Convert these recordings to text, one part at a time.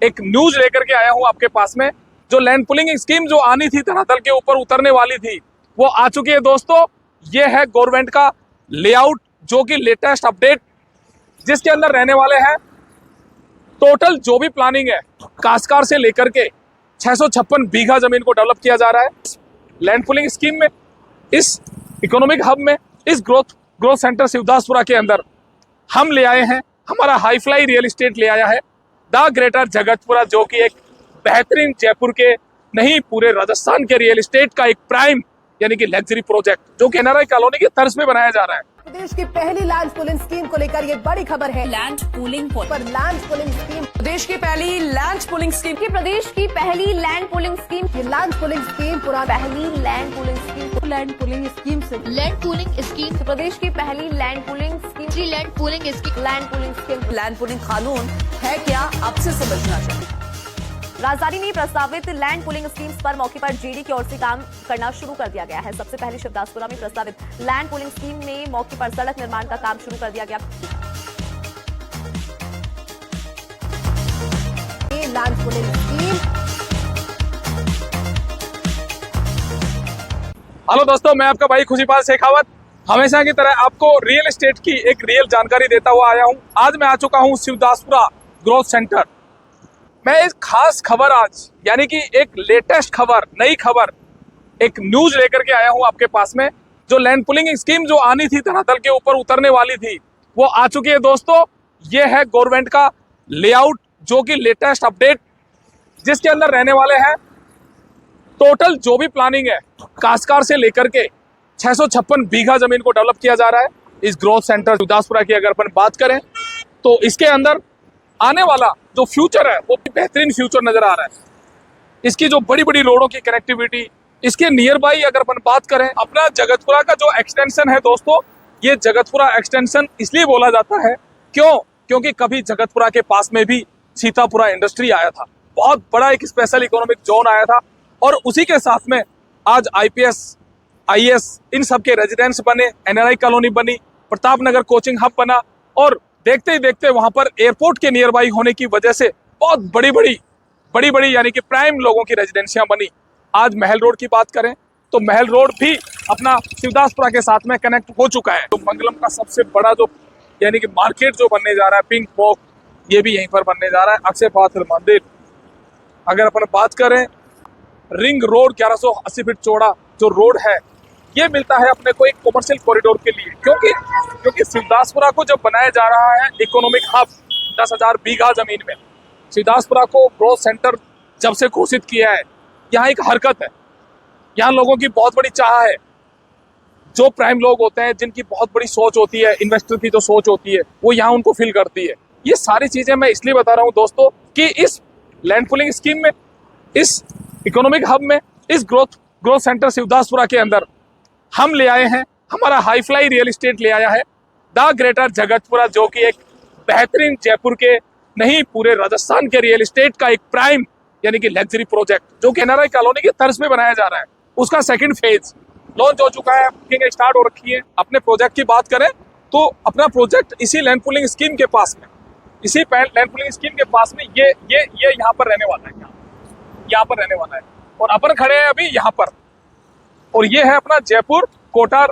एक न्यूज लेकर के आया हूं आपके पास में। जो लैंड पुलिंग स्कीम जो आनी थी, धरातल के ऊपर उतरने वाली थी, वो आ चुकी है दोस्तों। ये है गवर्नमेंट का लेआउट, जो कि लेटेस्ट अपडेट, जिसके अंदर रहने वाले हैं टोटल जो भी प्लानिंग है, कासकार से लेकर के 656 बीघा जमीन को डेवलप किया जा रहा है लैंड पुलिंग स्कीम में। इस इकोनॉमिक हब में, इस ग्रोथ सेंटर शिवदासपुरा के अंदर हम ले आए हैं, हमारा हाई फ्लाई रियल एस्टेट ले आया है द ग्रेटर जगतपुरा, जो कि एक बेहतरीन जयपुर के नहीं पूरे राजस्थान के रियल एस्टेट का एक प्राइम यानी कि लग्जरी प्रोजेक्ट, जो कि एनआरआई कॉलोनी की तर्ज पे बनाया जा रहा है। प्रदेश की पहली लैंड पूलिंग स्कीम को लेकर ये बड़ी खबर है। लैंड पूलिंग पर लैंड पूलिंग स्कीम, प्रदेश की पहली लैंड पूलिंग स्कीम प्रदेश की पहली लैंड पूलिंग स्कीम, ये लैंड पूलिंग स्कीम पूरा पहली land pooling scheme, land pooling scheme से लैंड पूलिंग स्कीम, प्रदेश की पहली land pooling scheme, land pooling scheme, land pooling scheme. Land pooling कानून है क्या, आपसे समझना चाहिए। राजधानी में प्रस्तावित लैंड पूलिंग स्कीम्स पर मौके पर जीडी की ओर से काम करना शुरू कर दिया गया है। सबसे पहले शिवदासपुरा में प्रस्तावित लैंड पूलिंग स्कीम में मौके पर सड़क निर्माण का काम शुरू कर दिया गया। ये लैंड पूलिंग स्कीम। हेलो दोस्तों, मैं आपका भाई खुशीपाल शेखावत हमेशा की तरह आपको रियल एस्टेट की एक रियल जानकारी देता हुआ आया हूं। आज मैं आ चुका हूं शिवदासपुरा ग्रोथ सेंटर। मैं एक खास खबर आज यानी कि एक लेटेस्ट खबर, नई खबर, एक न्यूज लेकर के आया हूं आपके पास में। जो लैंड पुलिंग स्कीम जो आनी थी, धरातल के ऊपर उतरने वाली थी, वो आ चुकी है दोस्तों। ये है गवर्नमेंट का लेआउट, जो कि लेटेस्ट अपडेट, जिसके अंदर रहने वाले हैं टोटल जो भी प्लानिंग है, कासकार से लेकर के 656 बीघा जमीन को डेवलप किया जा रहा है इस ग्रोथ सेंटर शिवदासपुरा की। अगर अपन बात करें तो इसके अंदर आने वाला जो फ्यूचर है वो बेहतरीन फ्यूचर नजर आ रहा है। इसकी जो बड़ी बड़ी रोडों की कनेक्टिविटी, इसके नियर बाई अगर अपन बात करें, अपना जगतपुरा का जो एक्सटेंशन है दोस्तों, ये जगतपुरा एक्सटेंशन इसलिए बोला जाता है क्योंकि कभी जगतपुरा के पास में भी सीतापुरा इंडस्ट्री आया था, बहुत बड़ा एक स्पेशल इकोनॉमिक जोन आया था, और उसी के साथ में आज आईपीएस आईएएस इन सब के रेजिडेंस बने, एनआरआई कॉलोनी बनी, प्रताप नगर कोचिंग हब बना, और देखते ही देखते वहां पर एयरपोर्ट के नियर बाई होने की वजह से बहुत बड़ी बड़ी यानी कि प्राइम लोगों की रेजिडेंसियां बनी। आज महल रोड की बात करें तो महल रोड भी अपना शिवदासपुरा के साथ में कनेक्ट हो चुका है। तो मंगलम का सबसे बड़ा जो यानी कि मार्केट जो बनने जा रहा है, पिंक वॉक, ये भी यहीं पर बनने जा रहा है। अक्षय पात्र मंदिर, अगर अपन बात करें रिंग रोड 1180 फीट चौड़ा जो रोड है, ये मिलता है अपने को एक कॉमर्शियल कॉरिडोर के लिए, क्योंकि शिवदासपुरा को जब बनाया जा रहा है इकोनॉमिक हब 10,000 बीघा जमीन में, शिवदासपुरा को ग्रोथ सेंटर जब से घोषित किया है, यहाँ एक हरकत है, यहाँ लोगों की बहुत बड़ी चाह है। जो प्राइम लोग होते हैं, जिनकी बहुत बड़ी सोच होती है, इन्वेस्टर की जो सोच होती है, वो यहाँ उनको फील करती है। ये सारी चीजें मैं इसलिए बता रहा हूँ दोस्तों कि इस लैंड पुलिंग स्कीम में, इस इकोनॉमिक हब में, इस ग्रोथ सेंटर शिवदासपुरा के अंदर हम ले आए हैं, हमारा हाई फ्लाई रियल एस्टेट ले आया है द ग्रेटर जगतपुरा, जो कि एक बेहतरीन जयपुर के नहीं पूरे राजस्थान के रियल एस्टेट का एक प्राइम यानी कि लग्जरी प्रोजेक्ट, जो कि एनआरआई कॉलोनी की तर्ज पे बनाया जा रहा है। उसका सेकंड फेज लॉन्च हो चुका है, बुकिंग स्टार्ट हो रखी है। अपने प्रोजेक्ट की बात करें तो अपना प्रोजेक्ट इसी लैंड पुलिंग स्कीम के पास में, इसी लैंड पुलिंग स्कीम के पास में ये यहाँ पर रहने वाला है, यहाँ पर रहने वाला है, और अपन खड़े हैं अभी यहाँ पर। और ये है अपना जयपुर कोटार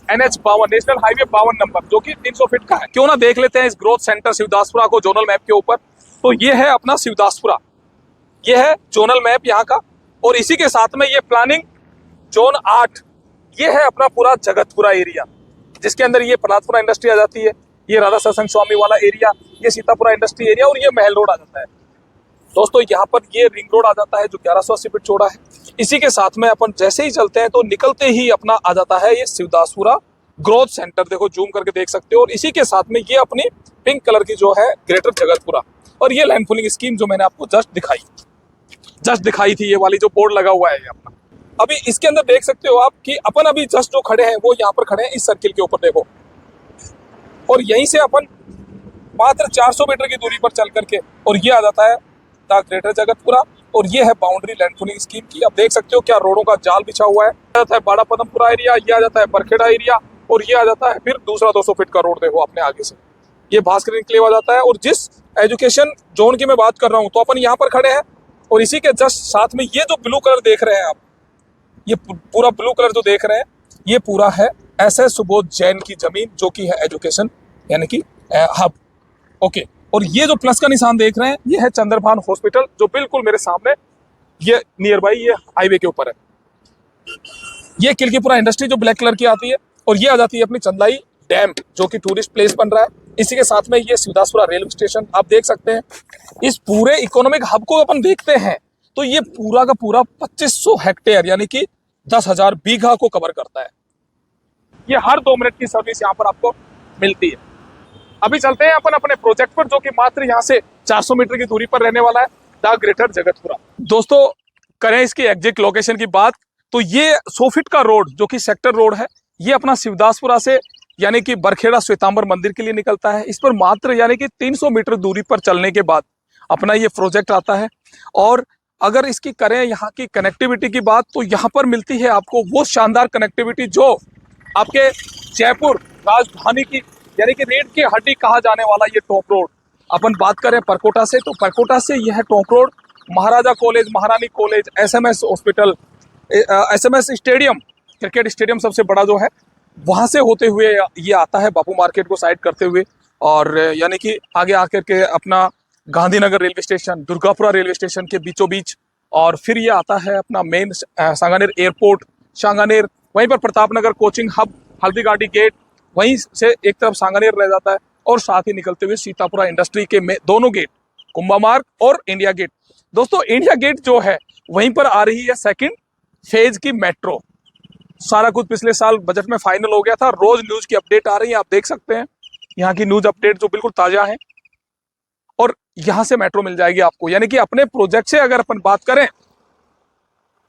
NH 52, नेशनल हाईवे 52 नंबर, जो कि 300 फीट का है। क्यों ना देख लेते हैं इस ग्रोथ सेंटर शिवदासपुरा को जोनल मैप के ऊपर। तो ये है अपना शिवदासपुरा, ये है जोनल मैप यहाँ का, और इसी के साथ में ये प्लानिंग जोन 8, ये है अपना पूरा जगतपुरा एरिया, जिसके अंदर ये प्रहलादपुरा इंडस्ट्री आ जाती है, ये राधा सत्संग स्वामी वाला एरिया, ये सीतापुरा इंडस्ट्री एरिया, और ये महल रोड आ जाता है दोस्तों। यहाँ पर ये रिंग रोड आ जाता है जो 1180 फीट चौड़ा है। इसी के साथ में अपन जैसे ही चलते हैं तो निकलते ही अपना आ जाता है ये शिवदासपुरा ग्रोथ सेंटर, देखो जूम करके देख सकते हो। और इसी के साथ में ये अपनी पिंक कलर की जो है ग्रेटर जगतपुरा, और ये लैंड पुलिंग स्कीम जो मैंने आपको जस्ट दिखाई थी, ये वाली जो बोर्ड लगा हुआ है ये अपना। अभी इसके अंदर देख सकते हो आप कि अपन अभी जस्ट जो खड़े हैं वो यहाँ पर खड़े हैं इस सर्किल के ऊपर, देखो, और यहीं से अपन मात्र 400 मीटर की दूरी पर चल करके, और ये आ जाता है द ग्रेटर जगतपुरा, और ये है बाउंड्री लैंड पुलिंग स्कीम की। अब देख सकते हो क्या रोडों का जाल बिछा हुआ है। आ जाता है बाड़ा पदमपुरा एरिया, ये आ जाता है बरखेड़ा एरिया, और ये आ जाता है फिर दूसरा 200 फीट का रोड, देखो अपने आगे से ये भास्कर इनक्लेव आ जाता है। और जिस एजुकेशन जोन की मैं बात कर रहा हूँ, तो अपन यहाँ पर खड़े हैं और इसी के जस्ट साथ में ये जो ब्लू कलर देख रहे हैं आप, ये पूरा ब्लू कलर जो देख रहे हैं, ये पूरा है SS सुबोध जैन की जमीन, जो कि है एजुकेशन यानी कि हब। ओके, और ये जो प्लस का निशान देख रहे हैं, ये है चंद्रभान हॉस्पिटल, जो बिल्कुल मेरे सामने ये नियर बाई ये हाईवे के ऊपर है। ये किलकीपुरा इंडस्ट्री जो ब्लैक कलर की आती है, और ये आ जाती है अपनी चंदलाई डैम, जो कि टूरिस्ट प्लेस बन रहा है। इसी के साथ में ये शिवदासपुरा रेलवे स्टेशन आप देख सकते हैं। इस पूरे इकोनॉमिक हब को अपन देखते हैं तो ये पूरा का पूरा 2500 हेक्टेयर यानी कि 10,000 बीघा को कवर करता है। ये हर 2 मिनट की सर्विस यहाँ पर आपको मिलती है। अभी चलते हैं अपन अपने प्रोजेक्ट पर, जो कि मात्र यहाँ से 400 मीटर की दूरी पर रहने वाला है, द ग्रेटर जगतपुरा। दोस्तों, करें इसकी एग्जैक्ट लोकेशन की बात, तो ये 100 फीट का रोड जो कि सेक्टर रोड है, ये अपना शिवदासपुरा से यानी कि बरखेड़ा श्वेतांबर मंदिर के लिए निकलता है। इस पर मात्र यानी कि 300 मीटर दूरी पर चलने के बाद अपना ये प्रोजेक्ट आता है। और अगर इसकी करें यहाँ की कनेक्टिविटी की बात, तो यहाँ पर मिलती है आपको वो शानदार कनेक्टिविटी जो आपके जयपुर राजधानी की यानी कि रीढ़ की हड्डी कहा जाने वाला ये टोंक रोड। अपन बात करें परकोटा से, तो परकोटा से यह टोंक रोड महाराजा कॉलेज, महारानी college, SMS hospital, SMS stadium, cricket stadium सबसे बड़ा जो है, वहां से होते हुए ये आता है बापू मार्केट को साइड करते हुए, और यानी कि आगे आकर के अपना Gandhinagar railway station, Durgapura railway station के बीचों बीच, और फिर ये आता है अपना मेन सांगानेर एयरपोर्ट, सांगानेर, वहीं पर Pratapnagar coaching hub, Haldighati gate, वहीं से एक तरफ सांगानेर रह जाता है, और साथ ही निकलते हुए सीतापुरा इंडस्ट्री के दोनों गेट, कुंभा मार्ग और इंडिया गेट। दोस्तों, इंडिया गेट जो है वहीं पर आ रही है 2nd फेज की मेट्रो। सारा कुछ पिछले साल बजट में फाइनल हो गया था। रोज न्यूज की अपडेट आ रही है, आप देख सकते हैं यहाँ की न्यूज अपडेट जो बिल्कुल ताजा है, और यहां से मेट्रो मिल जाएगी आपको। यानी कि अपने प्रोजेक्ट से अगर अपन बात करें,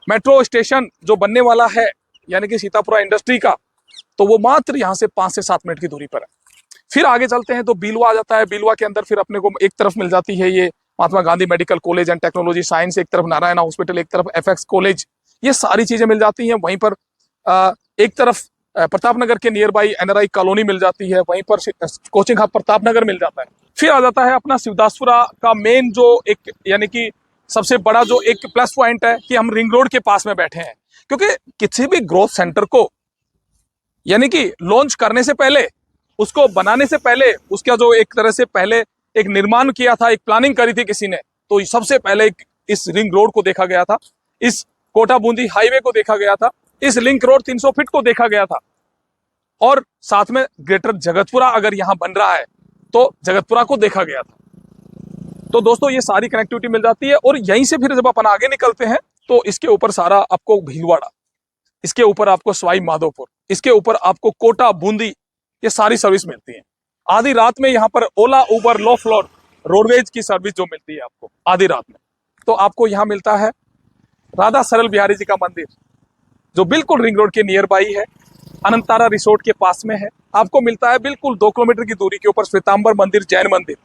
मेट्रो स्टेशन जो बनने वाला है यानी कि सीतापुरा इंडस्ट्री का, तो वो मात्र यहाँ से 5 से 7 मिनट की दूरी पर है। फिर आगे चलते हैं तो बीलवा आ जाता है। बीलवा के अंदर फिर अपने को एक तरफ मिल जाती है ये Mahatma Gandhi medical college and technology science, एक तरफ नारायणा हॉस्पिटल, एक तरफ FX कॉलेज, ये सारी चीजें मिल जाती हैं। वहीं पर एक तरफ प्रतापनगर के नियर बाई NRI कॉलोनी मिल जाती है, वहीं पर कोचिंग हब प्रतापनगर मिल जाता है। फिर आ जाता है अपना शिवदासपुरा का मेन जो एक यानी कि सबसे बड़ा जो एक प्लस पॉइंट है कि हम रिंग रोड के पास में बैठे हैं, क्योंकि किसी भी ग्रोथ सेंटर को यानी कि लॉन्च करने से पहले, उसको बनाने से पहले, उसका जो एक तरह से पहले एक निर्माण किया था, एक प्लानिंग करी थी किसी ने, तो सबसे पहले इस रिंग रोड को देखा गया था, इस कोटा बूंदी हाईवे को देखा गया था, इस लिंक रोड 300 फीट को देखा गया था, और साथ में ग्रेटर जगतपुरा अगर यहां बन रहा है तो जगतपुरा को देखा गया था। तो दोस्तों, ये सारी कनेक्टिविटी मिल जाती है। और यहीं से फिर जब अपन आगे निकलते हैं तो इसके ऊपर सारा आपको भीलवाड़ा, इसके ऊपर आपको सवाई माधोपुर, इसके ऊपर आपको कोटा बूंदी, ये सारी सर्विस मिलती है। आधी रात में यहाँ पर ओला, उबर, लो फ्लोर, रोडवेज की सर्विस जो मिलती है आपको आधी रात में, तो आपको यहाँ मिलता है राधा सरल बिहारी जी का मंदिर, जो बिल्कुल रिंग रोड के नियर बाई है, अनंतारा रिसोर्ट के पास में है। आपको मिलता है बिल्कुल 2 किलोमीटर की दूरी के ऊपर श्वेतांबर मंदिर, जैन मंदिर।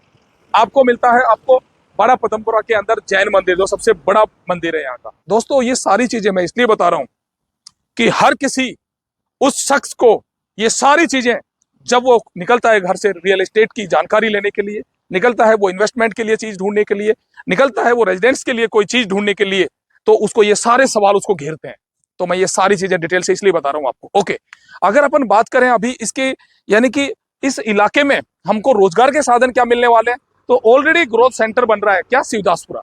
आपको मिलता है आपको बड़ा पदमपुरा के अंदर जैन मंदिर, जो सबसे बड़ा मंदिर है यहाँ का। दोस्तों, ये सारी चीजें मैं इसलिए बता रहा हूँ कि हर किसी उस शख्स को ये सारी चीजें, जब वो निकलता है घर से रियल एस्टेट की जानकारी लेने के लिए, निकलता है वो इन्वेस्टमेंट के लिए चीज ढूंढने के लिए, निकलता है वो रेजिडेंस के लिए कोई चीज ढूंढने के लिए, तो उसको ये सारे सवाल उसको घेरते हैं। तो मैं ये सारी चीजें डिटेल से इसलिए बता रहा हूं आपको। ओके, अगर अपन बात करें अभी इसके यानी कि इस इलाके में हमको रोजगार के साधन क्या मिलने वाले हैं, तो ऑलरेडी ग्रोथ सेंटर बन रहा है क्या, शिवदासपुरा।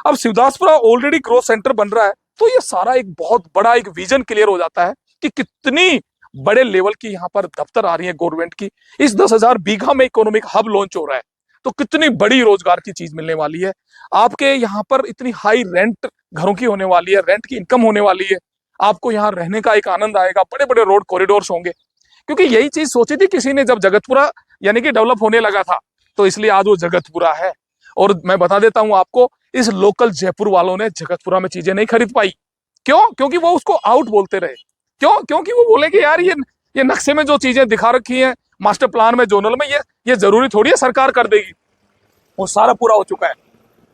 अब शिवदासपुरा ऑलरेडी ग्रोथ सेंटर बन रहा है, तो ये सारा एक बहुत बड़ा एक विजन क्लियर हो जाता है कि कितनी बड़े लेवल की यहाँ पर दफ्तर आ रही है गवर्नमेंट की। इस 10,000 बीघा में इकोनॉमिक हब लॉन्च हो रहा है, तो कितनी बड़ी रोजगार की चीज मिलने वाली है आपके यहाँ पर। इतनी हाई रेंट घरों की होने वाली है, रेंट की इनकम होने वाली है, आपको यहाँ रहने का एक आनंद आएगा, बड़े बड़े रोड कॉरिडोर्स होंगे। क्योंकि यही चीज सोची थी किसी ने जब जगतपुरा यानी कि डेवलप होने लगा था, तो इसलिए आज वो जगतपुरा है। और मैं बता देता हूं आपको, इस लोकल जयपुर वालों ने जगतपुरा में चीजें नहीं खरीद पाई। क्यों? क्योंकि वो उसको आउट बोलते रहे। क्यों? क्योंकि वो बोले कि यार ये नक्शे में जो चीजें दिखा रखी हैं, मास्टर प्लान में, जोनल में, ये जरूरी थोड़ी है सरकार कर देगी, वो सारा पूरा हो चुका है।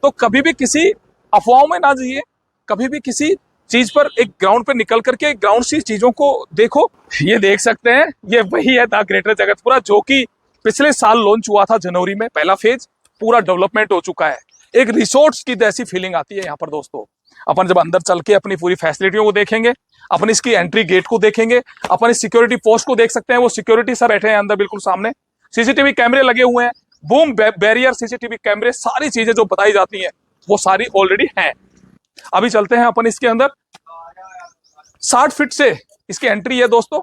तो कभी भी किसी अफवाहों में ना जिए, कभी भी किसी चीज पर एक ग्राउंड पे निकल करके ग्राउंड सी चीजों को देखो। ये देख सकते हैं, ये वही है द ग्रेटर जगतपुरा, जो कि पिछले साल लॉन्च हुआ था जनवरी में, पहला फेज पूरा डेवलपमेंट हो चुका है। एक रिसोर्ट्स की जैसी फीलिंग आती है यहाँ पर दोस्तों। अपन जब अंदर चल के अपनी पूरी फैसिलिटियों को देखेंगे, अपन इसकी एंट्री गेट को देखेंगे, अपन इस सिक्योरिटी पोस्ट को देख सकते हैं। वो सिक्योरिटी सब बैठे हैं अंदर बिल्कुल सामने, सीसीटीवी कैमरे लगे हुए हैं, बूम बैरियर सीसीटीवी कैमरे, सारी चीजें जो बताई जाती हैं वो सारी ऑलरेडी हैं। अभी चलते हैं अपन इसके अंदर। 60 फीट से इसकी एंट्री है दोस्तों।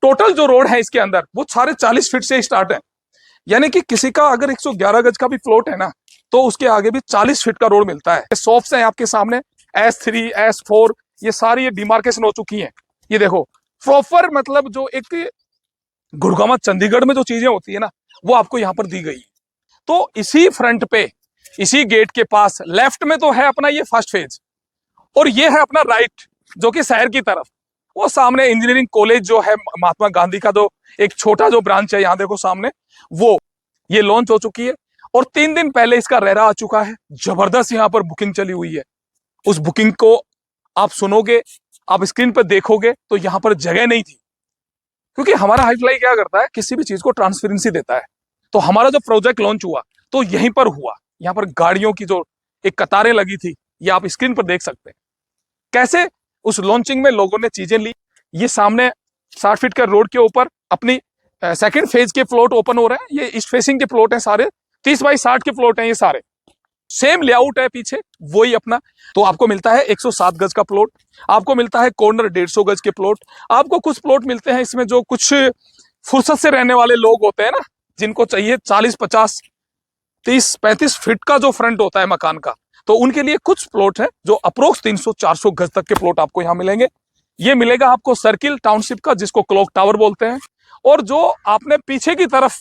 टोटल जो रोड है इसके अंदर वो सारे 40 फीट से स्टार्ट है, यानी कि किसी का अगर 111 गज का भी प्लॉट है ना तो उसके आगे भी 40 फीट का रोड मिलता है। शॉप्स हैं आपके सामने, S3 S4 ये सारी ये डिमार्केशन हो चुकी हैं। ये देखो प्रॉपर, मतलब जो एक गुड़गांव चंडीगढ़ में जो चीजें होती है ना वो आपको यहाँ पर दी गई है। तो इसी फ्रंट पे, इसी गेट के पास लेफ्ट में तो है अपना ये फर्स्ट फेज, और ये है अपना राइट जो कि शहर की तरफ। वो सामने इंजीनियरिंग कॉलेज जो है महात्मा गांधी का, जो एक छोटा जो ब्रांच है यहाँ देखो सामने, वो ये लॉन्च हो चुकी है। और 3 दिन पहले इसका रेरा आ चुका है। जबरदस्त यहाँ पर बुकिंग चली हुई है। उस बुकिंग को आप सुनोगे, आप स्क्रीन पर देखोगे तो यहाँ पर जगह नहीं थी, क्योंकि हमारा हाईफ्लाई क्या करता है, किसी भी चीज को ट्रांसपेरेंसी देता है। तो हमारा जो प्रोजेक्ट लॉन्च हुआ तो यहीं पर हुआ। यहाँ पर गाड़ियों की जो एक कतारें लगी थी, ये आप स्क्रीन पर देख सकते हैं कैसे उस लॉन्चिंग में लोगों ने चीजें ली। ये सामने 60 फीट का रोड के ऊपर अपनी सेकंड फेज के प्लॉट ओपन हो रहे हैं। ये ईस्ट फेसिंग के प्लॉट हैं सारे, 30 बाई 60 के प्लॉट हैं ये सारे। सेम लेआउट है पीछे वही अपना। तो आपको मिलता है 107 गज का प्लॉट, आपको मिलता है कॉर्नर 150 गज के प्लॉट, आपको कुछ प्लॉट मिलते हैं इसमें जो कुछ फुर्सत से रहने वाले लोग होते हैं ना, जिनको चाहिए 40 50 30 35 फीट का जो फ्रंट होता है मकान का, तो उनके लिए कुछ प्लॉट है जो अप्रोक्स 300 400 गज तक के प्लॉट आपको यहाँ मिलेंगे। ये मिलेगा आपको सर्किल टाउनशिप का, जिसको क्लॉक टावर बोलते हैं। और जो आपने पीछे की तरफ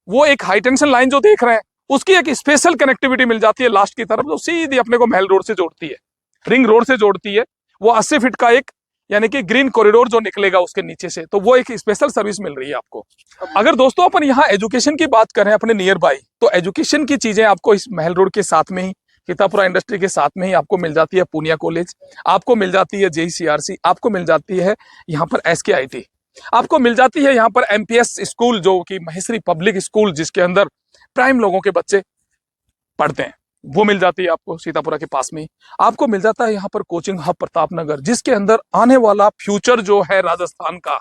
वो एक हाई टेंशन लाइन जो देख रहे हैं, उसकी एक स्पेशल कनेक्टिविटी मिल जाती है लास्ट की तरफ, जो सीधी अपने को महल रोड से जोड़ती है, रिंग रोड से जोड़ती है। वो 80 फीट का एक यानी कि ग्रीन कॉरिडोर जो निकलेगा उसके नीचे से, तो वो एक स्पेशल सर्विस मिल रही है आपको। अगर दोस्तों अपन यहाँ एजुकेशन की बात करें अपने नियर बाई, तो एजुकेशन की चीजें आपको इस महल रोड के साथ में ही, सीतापुरा इंडस्ट्री के साथ में ही आपको मिल जाती है पूनिया कॉलेज, आपको मिल जाती है JCRC, आपको मिल जाती है यहाँ पर SKIT, आपको मिल जाती है यहाँ पर MPS स्कूल जो कि महेश्वरी पब्लिक स्कूल, जिसके अंदर प्राइम लोगों के बच्चे पढ़ते हैं, वो मिल जाती है आपको सीतापुरा के पास में ही। आपको मिल जाता है यहाँ पर कोचिंग हब प्रतापनगर, जिसके अंदर आने वाला फ्यूचर जो है राजस्थान का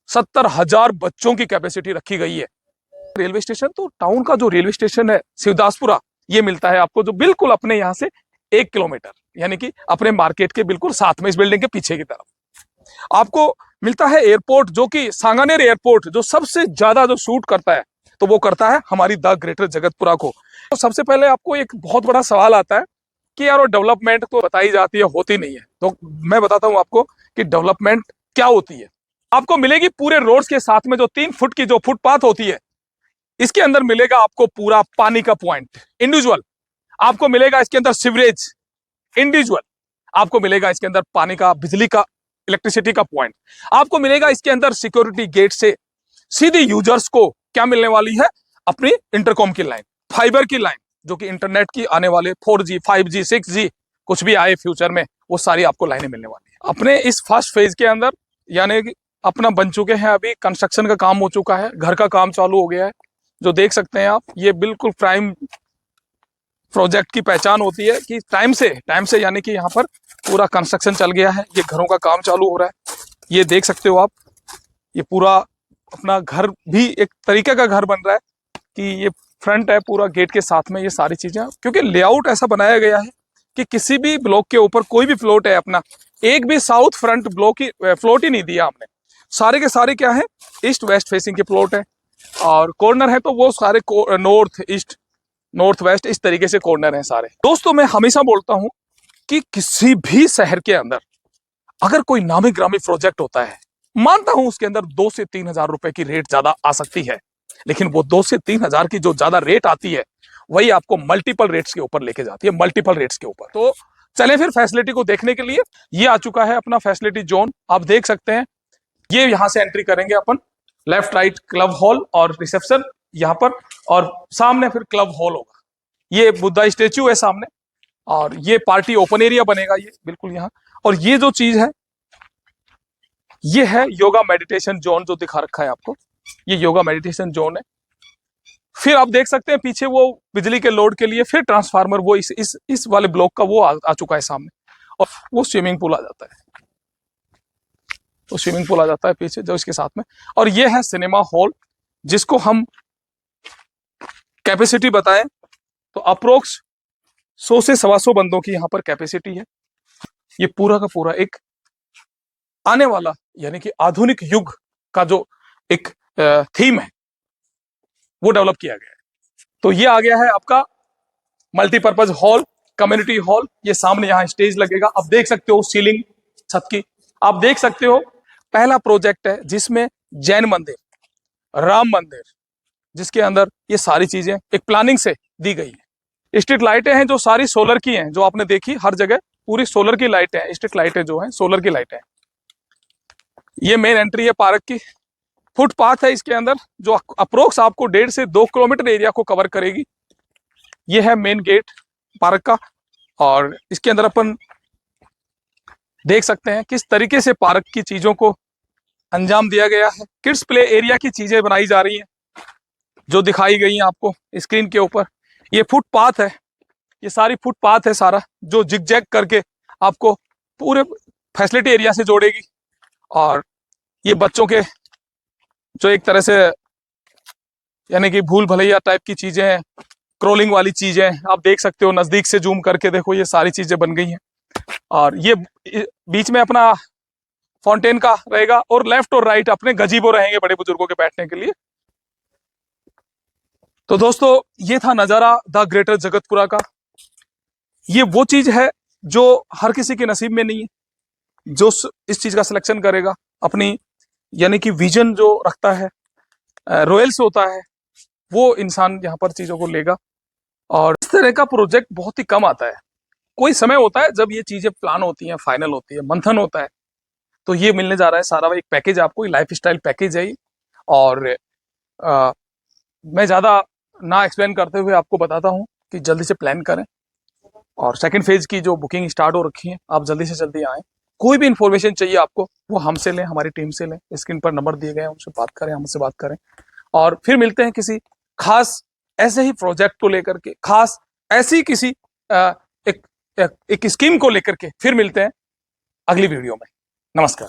70,000 बच्चों की कैपेसिटी रखी गई है। रेलवे स्टेशन, तो टाउन का जो रेलवे स्टेशन है शिवदासपुरा, ये मिलता है आपको जो बिल्कुल अपने यहाँ से 1 किलोमीटर, यानी कि अपने मार्केट के बिल्कुल साथ में, इस बिल्डिंग के पीछे की तरफ। आपको मिलता है एयरपोर्ट, जो कि सांगानेर एयरपोर्ट जो सबसे ज्यादा जो शूट करता है, तो वो करता है हमारी द ग्रेटर जगतपुरा को। तो सबसे पहले आपको एक बहुत बड़ा सवाल आता है कि यार वो डेवलपमेंट तो बताई जाती है, होती नहीं है। तो मैं बताता हूं आपको कि डेवलपमेंट क्या होती है। आपको मिलेगी पूरे रोड्स के साथ में जो 3 फुट की जो फुटपाथ होती है, इसके अंदर मिलेगा आपको पूरा पानी का पॉइंट इंडिविजुअल, आपको मिलेगा इसके अंदर सीवरेज इंडिविजुअल, आपको मिलेगा इसके अंदर पानी का, बिजली का, इलेक्ट्रिसिटी का पॉइंट, आपको मिलेगा इसके अंदर सिक्योरिटी गेट से सीधे यूजर्स को क्या मिलने वाली है, अपनी इंटरकॉम की लाइन, फाइबर की लाइन, जो कि इंटरनेट की आने वाले 4G 5G 6G कुछ भी आए फ्यूचर में, वो सारी आपको लाइनें मिलने वाली है। अपने इस फर्स्ट फेज के अंदर यानी कि अपना बन चुके हैं, अभी कंस्ट्रक्शन का काम हो चुका है, घर का काम चालू हो गया है, जो देख सकते हैं आप। ये बिल्कुल प्राइम प्रोजेक्ट की पहचान होती है कि टाइम से यानी कि यहाँ पर पूरा कंस्ट्रक्शन चल गया है, ये घरों का काम चालू हो रहा है। ये देख सकते हो आप, ये पूरा अपना घर भी एक तरीके का घर बन रहा है कि ये फ्रंट है पूरा गेट के साथ में, ये सारी चीजें, क्योंकि लेआउट ऐसा बनाया गया है कि किसी भी ब्लॉक के ऊपर कोई भी प्लॉट है अपना, एक भी साउथ फ्रंट ब्लॉक की प्लॉट ही नहीं दिया हमने। सारे के सारे क्या है, ईस्ट वेस्ट फेसिंग के प्लॉट है, और कॉर्नर है तो वो सारे नॉर्थ ईस्ट नॉर्थ वेस्ट इस तरीके से कॉर्नर हैं सारे। दोस्तों मैं हमेशा बोलता हूं कि किसी भी शहर के अंदर अगर कोई नामी ग्रामी प्रोजेक्ट होता है, मानता हूं उसके अंदर 2 से 3 हजार रुपए की रेट ज्यादा आ सकती है, लेकिन वो 2 से 3 हजार की जो ज्यादा रेट आती है वही आपको मल्टीपल रेट्स के ऊपर लेके जाती है, मल्टीपल रेट्स के ऊपर। तो चले फिर फैसिलिटी को देखने के लिए। ये आ चुका है अपना फैसिलिटी जोन, आप देख सकते हैं। ये यहां से एंट्री करेंगे अपन, लेफ्ट राइट क्लब हॉल और रिसेप्शन यहाँ पर, और सामने फिर क्लब हॉल होगा। ये बुद्धा स्टेच्यू है सामने, और ये पार्टी ओपन एरिया बनेगा ये बिल्कुल यहाँ। और ये जो चीज है ये है योगा मेडिटेशन जोन, जो दिखा रखा है आपको, ये योगा मेडिटेशन जोन है। फिर आप देख सकते हैं पीछे वो बिजली के लोड के लिए फिर ट्रांसफार्मर वो इस वाले ब्लॉक का वो आ चुका है सामने, और वो स्विमिंग पूल आ जाता है, तो स्विमिंग पूल आ जाता है पीछे जो इसके साथ में। और ये है सिनेमा हॉल, जिसको हम कैपेसिटी बताएं तो अप्रोक्स 100 से 125 बंदों की यहाँ पर कैपेसिटी है। ये पूरा का पूरा एक आने वाला यानी कि आधुनिक युग का जो एक थीम है वो डेवलप किया गया है। तो ये आ गया है आपका मल्टीपर्पज हॉल, कम्युनिटी हॉल। ये सामने यहाँ स्टेज लगेगा, आप देख सकते हो सीलिंग छत की, आप देख सकते हो। पहला प्रोजेक्ट है जिसमें जैन मंदिर, राम मंदिर, जिसके अंदर ये सारी चीजें एक प्लानिंग से दी गई है। स्ट्रीट लाइटें हैं जो सारी सोलर की हैं, जो आपने देखी हर जगह पूरी सोलर की लाइटें हैं। स्ट्रीट लाइटें जो हैं सोलर की लाइटें हैं। ये मेन एंट्री है पार्क की। फुटपाथ है इसके अंदर जो अप्रोक्स आपको 1.5 से 2 किलोमीटर एरिया को कवर करेगी। ये है मेन गेट पार्क का, और इसके अंदर अपन देख सकते हैं किस तरीके से पार्क की चीजों को अंजाम दिया गया है। किड्स प्ले एरिया की चीजें बनाई जा रही हैं जो दिखाई गई हैं आपको स्क्रीन के ऊपर। ये फुटपाथ है, ये सारी फुटपाथ है सारा, जो जिगजैग करके आपको पूरे फैसिलिटी एरिया से जोड़ेगी। और ये बच्चों के जो एक तरह से यानी कि भूल भलैया टाइप की चीजें हैं, क्रोलिंग वाली चीजें आप देख सकते हो, नजदीक से जूम करके देखो, ये सारी चीजें बन गई हैं। और ये बीच में अपना फाउंटेन का रहेगा, और लेफ्ट और राइट अपने गजीबो रहेंगे बड़े बुजुर्गों के बैठने के लिए। तो दोस्तों ये था नजारा द ग्रेटर जगतपुरा का। ये वो चीज है जो हर किसी के नसीब में नहीं है। जो इस चीज का सिलेक्शन करेगा अपनी यानी कि विजन जो रखता है, रॉयल से होता है, वो इंसान यहाँ पर चीजों को लेगा। और इस तरह का प्रोजेक्ट बहुत ही कम आता है। कोई समय होता है जब ये चीजें प्लान होती हैं, फाइनल होती है, मंथन होता है। तो ये मिलने जा रहा है सारा एक पैकेज आपको, लाइफ स्टाइल पैकेज है। और मैं ज्यादा ना एक्सप्लेन करते हुए आपको बताता हूँ कि जल्दी से प्लान करें, और सेकंड फेज की जो बुकिंग स्टार्ट हो रखी है, आप जल्दी से जल्दी आएं। कोई भी इंफॉर्मेशन चाहिए आपको वो हमसे लें, हमारी टीम से लें। स्क्रीन पर नंबर दिए गए हैं, उनसे बात करें, हमसे बात करें। और फिर मिलते हैं किसी खास ऐसे ही प्रोजेक्ट को लेकर के, खास ऐसी किसी एक स्कीम को लेकर के। फिर मिलते हैं अगली वीडियो में। नमस्कार।